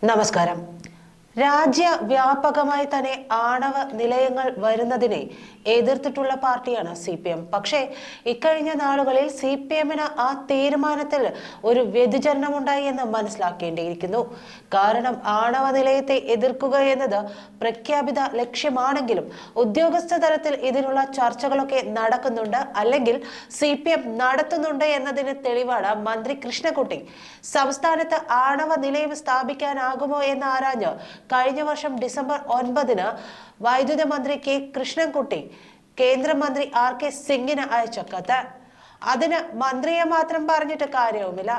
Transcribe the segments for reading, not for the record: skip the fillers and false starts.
നമസ്കാരം. രാജ്യവ്യാപകമായി തന്നെ ആണവ നിലയങ്ങൾ വരുന്നതിനെ എതിർത്തിട്ടുള്ള പാർട്ടിയാണ് CPM. പക്ഷേ ഇക്കഴിഞ്ഞ നാളുകളിൽ CPMന് ആ തീരുമാനത്തിൽ ഒരു വ്യതിചലനമുണ്ടായി എന്ന് മനസ്സിലാക്കേണ്ടിയിരിക്കുന്നു. കാരണം ആണവ നിലയത്തെ എതിർക്കുക എന്നത് പ്രഖ്യാപിത ലക്ഷ്യമാണെങ്കിലും ഉദ്യോഗസ്ഥ തലത്തിൽ ഇതിനുള്ള ചർച്ചകളൊക്കെ നടക്കുന്നുണ്ട്, അല്ലെങ്കിൽ CPM നടത്തുന്നുണ്ട് എന്നതിന് തെളിവാണ് മന്ത്രി കൃഷ്ണൻകുട്ടി സംസ്ഥാനത്ത് ആണവ നിലയം സ്ഥാപിക്കാനാകുമോ എന്ന് ആരാഞ്ഞ് കഴിഞ്ഞ വർഷം ഡിസംബർ 9-ന് വൈദ്യുതി മന്ത്രി കെ കൃഷ്ണൻകുട്ടി കേന്ദ്രമന്ത്രി RK സിംഗിന് അയച്ച കത്ത്. അതിന് മന്ത്രിയെ മാത്രം പറഞ്ഞിട്ട് കാര്യവുമില്ല.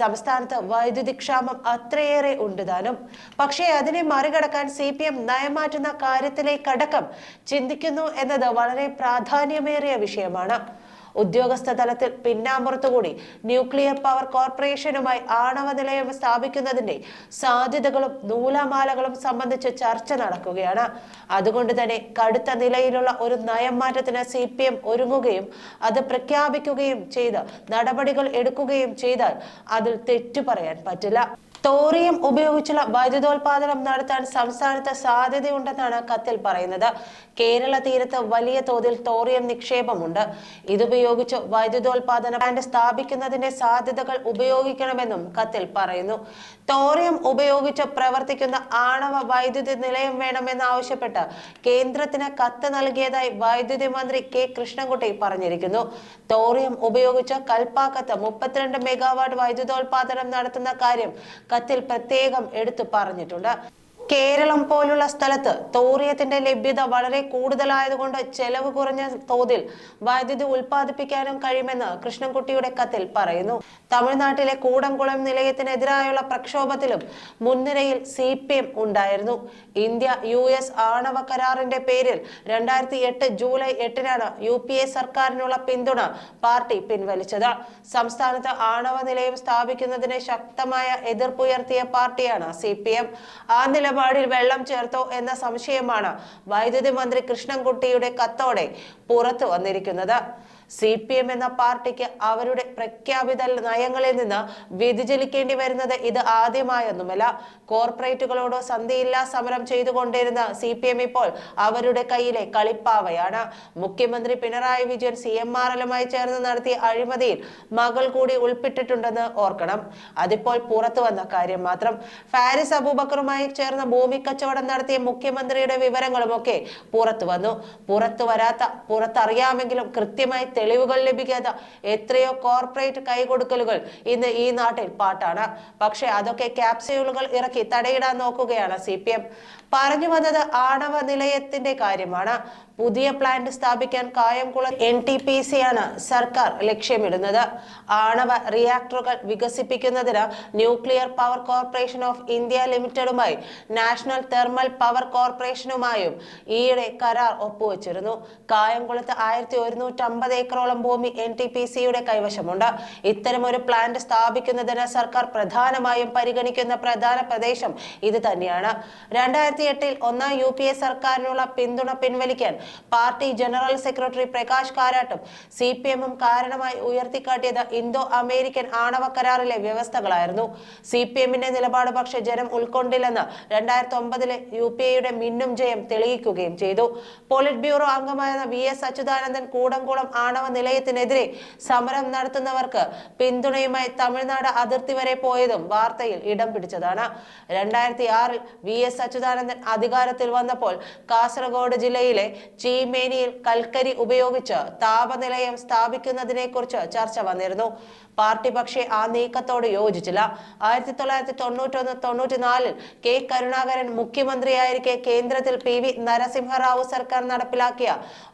സംസ്ഥാനത്ത് വൈദ്യുതി ക്ഷാമം അത്രയേറെ ഉണ്ട് താനും. പക്ഷേ അതിനെ മറികടക്കാൻ CPM നയം മാറ്റുന്ന കാര്യത്തിലേക്കടക്കം ചിന്തിക്കുന്നു എന്നത് വളരെ പ്രാധാന്യമേറിയ വിഷയമാണ്. ഉദ്യോഗസ്ഥ തലത്തിൽ പിന്നാമ്പുറത്തുകൂടി ന്യൂക്ലിയർ പവർ കോർപ്പറേഷനുമായി ആണവ നിലയം സ്ഥാപിക്കുന്നതിന്റെ സാധ്യതകളും നൂലാമാലകളും സംബന്ധിച്ച് ചർച്ച നടക്കുകയാണ്. അതുകൊണ്ട് തന്നെ കടുത്ത നിലയിലുള്ള ഒരു നയം മാറ്റത്തിന് CPM ഒരുങ്ങുകയും അത് പ്രഖ്യാപിക്കുകയും ചെയ്ത് നടപടികൾ എടുക്കുകയും ചെയ്താൽ അതിൽ തെറ്റു പറയാൻ പറ്റില്ല. തോറിയം ഉപയോഗിച്ചുള്ള വൈദ്യുതോൽപാദനം നടത്താൻ സംസ്ഥാനത്ത് സാധ്യതയുണ്ടെന്നാണ് കത്തിൽ പറയുന്നത്. കേരള തീരത്ത് വലിയ തോതിൽ തോറിയം നിക്ഷേപമുണ്ട്. ഇതുപയോഗിച്ച് വൈദ്യുതോൽപാദന പ്ലാന്റ് സ്ഥാപിക്കുന്നതിന്റെ സാധ്യതകൾ ഉപയോഗിക്കണമെന്നും കത്തിൽ പറയുന്നു. തോറിയം ഉപയോഗിച്ച് പ്രവർത്തിക്കുന്ന ആണവ വൈദ്യുതി നിലയം വേണമെന്നാവശ്യപ്പെട്ട് കേന്ദ്രത്തിന് കത്ത് നൽകിയതായി വൈദ്യുതി മന്ത്രി കെ കൃഷ്ണൻകുട്ടി പറഞ്ഞിരിക്കുന്നു. തോറിയം ഉപയോഗിച്ച് കൽപ്പാക്കത്ത് 32 മെഗാവാട്ട് വൈദ്യുതോൽപാദനം നടത്തുന്ന കാര്യം കത്തിൽ പ്രത്യേകം എടുത്തു പറഞ്ഞിട്ടുണ്ട്. കേരളം പോലുള്ള സ്ഥലത്ത് തോറിയത്തിന്റെ ലഭ്യത വളരെ കൂടുതലായതുകൊണ്ട് ചെലവ് കുറഞ്ഞ തോതിൽ വൈദ്യുതി ഉൽപ്പാദിപ്പിക്കാനും കഴിയുമെന്ന് കൃഷ്ണൻകുട്ടിയുടെ കത്തിൽ പറയുന്നു. തമിഴ്നാട്ടിലെ കൂടംകുളം നിലയത്തിനെതിരായുള്ള പ്രക്ഷോഭത്തിലും മുൻനിരയിൽ CPM ഉണ്ടായിരുന്നു. ഇന്ത്യ US ആണവ കരാറിന്റെ പേരിൽ 2008 ജൂലൈ 8-നാണ് UPA സർക്കാരിനുള്ള പിന്തുണ പാർട്ടി പിൻവലിച്ചത്. സംസ്ഥാനത്ത് ആണവ നിലയം സ്ഥാപിക്കുന്നതിന് ശക്തമായ എതിർപ്പുയർത്തിയ പാർട്ടിയാണ് CPM. ആ നിലപാടിൽ വെള്ളം ചേർത്തോ എന്ന സംശയമാണ് വൈദ്യുതി മന്ത്രി കൃഷ്ണൻകുട്ടിയുടെ കത്തോടെ പുറത്തു വന്നിരിക്കുന്നത്. CPM എന്ന പാർട്ടിക്ക് അവരുടെ പ്രഖ്യാപിത നയങ്ങളിൽ നിന്ന് വ്യതിചലിക്കേണ്ടി വരുന്നത് ഇത് ആദ്യമായൊന്നുമല്ല. കോർപ്പറേറ്റുകളോട് സന്ധിയില്ലാ സമരം ചെയ്തുകൊണ്ടിരുന്ന CPM ഇപ്പോൾ അവരുടെ കയ്യിലെ കളിപ്പാവയാണ്. മുഖ്യമന്ത്രി പിണറായി വിജയൻ CMRL-മായി ചേർന്ന് നടത്തിയ അഴിമതിയിൽ മകൾ കൂടി ഉൾപ്പെട്ടിട്ടുണ്ടെന്ന് ഓർക്കണം. അതിപ്പോൾ പുറത്തു വന്ന കാര്യം മാത്രം. ഫാരിസ് അബൂബക്കറുമായി ചേർന്ന് ഭൂമി കച്ചവടം നടത്തിയ മുഖ്യമന്ത്രിയുടെ വിവരങ്ങളുമൊക്കെ പുറത്തു വന്നു. പുറത്തറിയാമെങ്കിലും കൃത്യമായി തെളിവുകൾ ലഭിക്കാത്ത എത്രയോ കോർപ്പറേറ്റ് കൈകൊടുക്കലുകൾ ഇന്ന് ഈ നാട്ടിൽ പാട്ടാണ്. പക്ഷെ അതൊക്കെ ക്യാപ്സ്യൂളുകൾ ഇറക്കി തടയിടാൻ നോക്കുകയാണ് CPM. പറഞ്ഞു വന്നത് ആണവ നിലയത്തിന്റെ കാര്യമാണ്. പുതിയ പ്ലാന്റ് സ്ഥാപിക്കാൻ കായംകുളം NTPC ആണ് സർക്കാർ ലക്ഷ്യമിടുന്നത്. ആണവ റിയാക്ടറുകൾ വികസിപ്പിക്കുന്നതിന് nuclear power corporation of India ലിമിറ്റഡുമായി നാഷണൽ തെർമൽ പവർ കോർപ്പറേഷനുമായും ഈയിടെ കരാർ ഒപ്പുവെച്ചിരുന്നു. കായംകുളത്ത് 1150 ഏക്കറോളം ഭൂമി NTPCയുടെ കൈവശമുണ്ട്. ഇത്തരമൊരു പ്ലാന്റ് സ്ഥാപിക്കുന്നതിന് സർക്കാർ പ്രധാനമായും പരിഗണിക്കുന്ന പ്രധാന പ്രദേശം ഇത് തന്നെയാണ്. 2008-ൽ ഒന്നാം UPA സർക്കാരിനുള്ള പിന്തുണ പിൻവലിക്കാൻ പാർട്ടി ജനറൽ സെക്രട്ടറി പ്രകാശ് കാരാട്ടും CPM-ഉം കാരണമായി ഉയർത്തിക്കാട്ടിയത് ഇന്തോ അമേരിക്കൻ ആണവ കരാറിലെ വ്യവസ്ഥകളായിരുന്നു. CPM-ന്റെ നിലപാട് പക്ഷേ ജനം ഉൾക്കൊണ്ടില്ലെന്ന് 2009-ലെ UPA-യുടെ മിന്നും ജയം തെളിയിക്കുകയും ചെയ്തു. പോളിറ്റ് ബ്യൂറോ അംഗമായ VS അച്യുതാനന്ദൻ കൂടംകുളം ആണവ നിലയത്തിനെതിരെ സമരം നടത്തുന്നവർക്ക് പിന്തുണയുമായി തമിഴ്നാട് അതിർത്തി വരെ പോയതും വാർത്തയിൽ ഇടം പിടിച്ചതാണ്. 2006-ൽ VS അച്യുതാനന്ദൻ അധികാരത്തിൽ വന്നപ്പോൾ കാസർഗോഡ് ജില്ലയിലെ ചീമേനിയിൽ കൽക്കരി ഉപയോഗിച്ച് താപനിലയം സ്ഥാപിക്കുന്നതിനെ കുറിച്ച് ചർച്ച വന്നിരുന്നു. പാർട്ടി പക്ഷേ ആ നീക്കത്തോട് യോജിച്ചില്ല. 1991-94-ൽ കെ കരുണാകരൻ മുഖ്യമന്ത്രിയായിരിക്കെ കേന്ദ്രത്തിൽ PV നരസിംഹറാവു സർക്കാർ നടപ്പിലാക്കിയ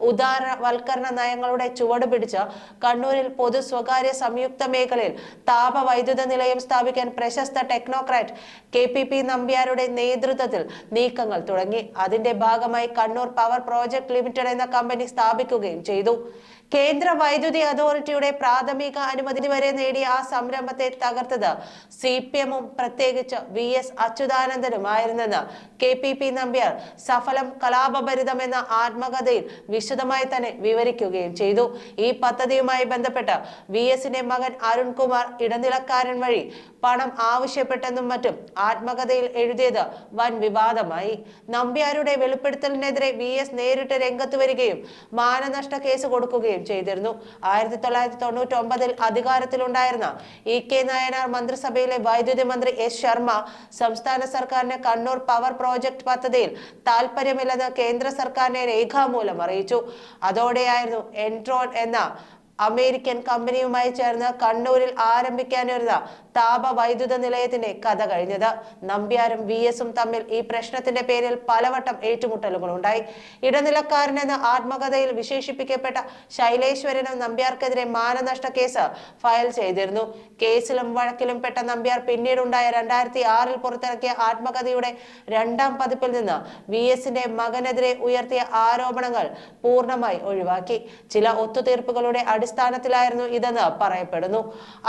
ഉദാരവൽക്കരണ നയങ്ങളുടെ ചുവട് പിടിച്ച് കണ്ണൂരിൽ പൊതു സ്വകാര്യ സംയുക്ത മേഖലയിൽ താപവൈദ്യുത നിലയം സ്ഥാപിക്കാൻ പ്രശസ്ത ടെക്നോക്രാറ്റ് KPP നമ്പ്യാരുടെ നേതൃത്വത്തിൽ നീക്കങ്ങൾ തുടങ്ങി. അതിന്റെ ഭാഗമായി കണ്ണൂർ പവർ പ്രോജക്ട് ലിമിറ്റഡ് എന്ന കമ്പനി സ്ഥാപിക്കുകയും ചെയ്തു. കേന്ദ്ര വൈദ്യുതി അതോറിറ്റിയുടെ പ്രാഥമിക അനുമതി വരെ നേടിയ ആ സംരംഭത്തെ തകർത്തത് CPM-ഉം പ്രത്യേകിച്ച് VS അച്യുതാനന്ദനുമായിരുന്നെന്ന് KPP നമ്പ്യാർ സഫലം കലാപഭരിതമെന്ന ആത്മകഥയിൽ വിശദമായി തന്നെ വിവരിക്കുകയും ചെയ്തു. ഈ പദ്ധതിയുമായി ബന്ധപ്പെട്ട് VS-ന്റെ മകൻ അരുൺകുമാർ ഇടനിലക്കാരൻ വഴി പണം ആവശ്യപ്പെട്ടെന്നും മറ്റും ആത്മകഥയിൽ എഴുതിയത് വൻ വിവാദമായി. നമ്പ്യാരുടെ വെളിപ്പെടുത്തലിനെതിരെ VS നേരിട്ട് രംഗത്ത് വരികയും മാനനഷ്ട കേസ് കൊടുക്കുകയും ചെയ്തിരുന്നു. 1999 അധികാരത്തിലുണ്ടായിരുന്ന EK നായനാർ മന്ത്രിസഭയിലെ വൈദ്യുതി മന്ത്രി S ശർമ്മ സംസ്ഥാന സർക്കാരിന് കണ്ണൂർ പവർ പ്രോജക്ട് പദ്ധതിയിൽ താൽപര്യമില്ലെന്ന് കേന്ദ്ര സർക്കാരിനെ രേഖാമൂലം അറിയിച്ചു. അതോടെയായിരുന്നു എൻട്രോൺ എന്ന അമേരിക്കൻ കമ്പനിയുമായി ചേർന്ന് കണ്ണൂരിൽ ആരംഭിക്കാനിരുന്ന താപ വൈദ്യുത നിലയത്തിന്റെ കഥ കഴിഞ്ഞത്. നമ്പ്യാരും VS തമ്മിൽ ഈ പ്രശ്നത്തിന്റെ പേരിൽ പലവട്ടം ഏറ്റുമുട്ടലുകൾ ഉണ്ടായി. ഇടനിലക്കാരനെന്ന് ആത്മകഥയിൽ വിശേഷിപ്പിക്കപ്പെട്ട ശൈലേശ്വരനും നമ്പ്യാർക്കെതിരെ മാനനഷ്ട കേസ് ഫയൽ ചെയ്തിരുന്നു. കേസിലും വഴക്കിലും പെട്ട നമ്പ്യാർ പിന്നീടുണ്ടായ 2006 പുറത്തിറക്കിയ ആത്മകഥയുടെ 2ാം പതിപ്പിൽ നിന്ന് VSന്റെ മകനെതിരെ ഉയർത്തിയ ആരോപണങ്ങൾ പൂർണ്ണമായി ഒഴിവാക്കി. ചില ഒത്തുതീർപ്പുകളുടെ അടിസ്ഥാനത്തിലായിരുന്നു ഇതെന്ന് പറയപ്പെടുന്നു.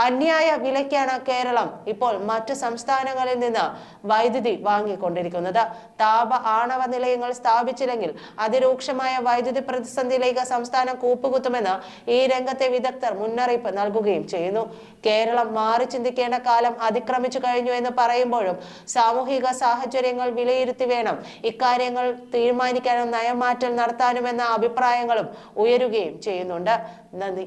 അന്യായ വിലയ്ക്കാണ് കേരളം ഇപ്പോൾ മറ്റു സംസ്ഥാനങ്ങളിൽ നിന്ന് വൈദ്യുതി വാങ്ങിക്കൊണ്ടിരിക്കുന്നത്. താപ ആണവ നിലയങ്ങൾ സ്ഥാപിച്ചില്ലെങ്കിൽ അതിരൂക്ഷമായ വൈദ്യുതി പ്രതിസന്ധിയിലേക്ക് സംസ്ഥാനം കൂപ്പുകുത്തുമെന്ന് ഈ രംഗത്തെ വിദഗ്ധർ മുന്നറിയിപ്പ് നൽകുകയും ചെയ്യുന്നു. കേരളം മാറി ചിന്തിക്കേണ്ട കാലം അതിക്രമിച്ചു കഴിഞ്ഞു എന്ന് പറയുമ്പോഴും സാമൂഹിക സാഹചര്യങ്ങൾ വിലയിരുത്തി വേണം ഇക്കാര്യങ്ങൾ തീരുമാനിക്കാനും നയമാറ്റൽ നടത്താനുമെന്ന അഭിപ്രായങ്ങളും ഉയരുകയും ചെയ്യുന്നുണ്ട്. നന്ദി.